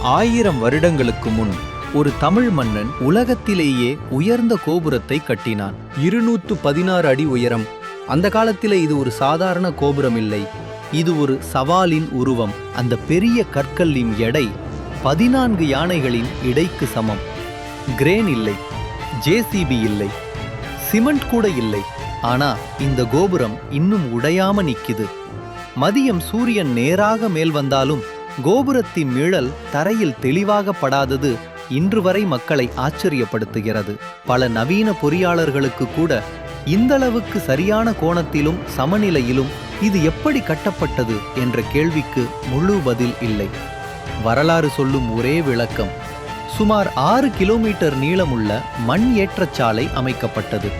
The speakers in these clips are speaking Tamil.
1000 வருடங்களுக்கு முன் ஒரு தமிழ் மன்னன் உலகத்திலேயே உயர்ந்த கோபுரத்தை கட்டினான். 216 அடி உயரம். அந்த காலத்திலே இது ஒரு சாதாரண கோபுரம் இல்லை, இது ஒரு சவாலின் உருவம். அந்த பெரிய கற்களின் எடை 14 யானைகளின் இடைக்கு சமம். கிரேன் இல்லை, ஜேசிபி இல்லை, சிமெண்ட் கூட இல்லை. ஆனா இந்த கோபுரம் இன்னும் உடையாம நிக்குது. மதியம் சூரியன் நேராக மேல் வந்தாலும் கோபுரத்தின் நிழல் தரையில் தெளிவாக படாதது இன்று வரை மக்களை ஆச்சரியப்படுத்துகிறது. பல நவீன பொறியாளர்களுக்கு கூட இந்தளவுக்கு சரியான கோணத்திலும் சமநிலையிலும் இது எப்படி கட்டப்பட்டது என்ற கேள்விக்கு முழு பதில் இல்லை. வரலாறு சொல்லும் ஒரே விளக்கம், சுமார் 6 கிலோமீட்டர் நீளமுள்ள மண் ஏற்றச்சாலை அமைக்கப்பட்டது.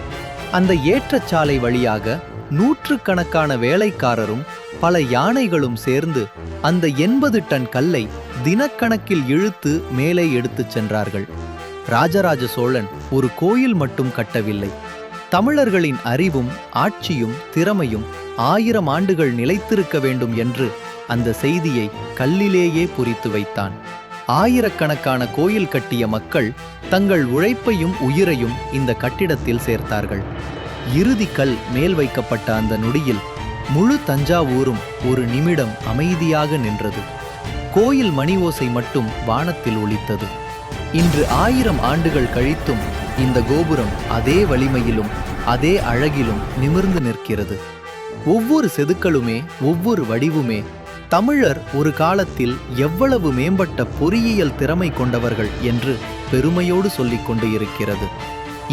அந்த ஏற்றச்சாலை வழியாக 100கணக்கான வேலைக்காரரும் பல யானைகளும் சேர்ந்து அந்த 80 டன் கல்லை தினக்கணக்கில் இழுத்து மேலே எடுத்துச் சென்றார்கள். ராஜராஜ சோழன் ஒரு கோயில் மட்டும் கட்டவில்லை, தமிழர்களின் அறிவும் ஆட்சியும் திறமையும் 1000 ஆண்டுகள் நிலைத்திருக்க வேண்டும் என்று அந்த செய்தியை கல்லிலேயே பொறித்து வைத்தான். ஆயிரக்கணக்கான கோயில் கட்டிய மக்கள் தங்கள் உழைப்பையும் உயிரையும் இந்த கட்டிடத்தில் சேர்த்தார்கள். இறுதி கல் மேல் வைக்கப்பட்ட அந்த நொடியில் முழு தஞ்சாவூரும் ஒரு நிமிடம் அமைதியாக நின்றது. கோயில் மணி ஓசை மட்டும் வானத்தில் ஒலித்தது. இன்று 1000 ஆண்டுகள் கழித்தும் இந்த கோபுரம் அதே வலிமையிலும் அதே அழகிலும் நிமிர்ந்து நிற்கிறது. ஒவ்வொரு செதுக்களுமே, ஒவ்வொரு வடிவுமே தமிழர் ஒரு காலத்தில் எவ்வளவு மேம்பட்ட பொறியியல் திறமை கொண்டவர்கள் என்று பெருமையோடு சொல்லிக் கொண்டு இருக்கிறது.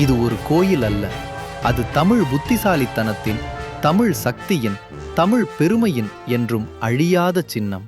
இது ஒரு கோயில் அல்ல, அது தமிழ் புத்திசாலித்தனத்தின், தமிழ் சக்தியின், தமிழ் பெருமையின் என்றும் அழியாத சின்னம்.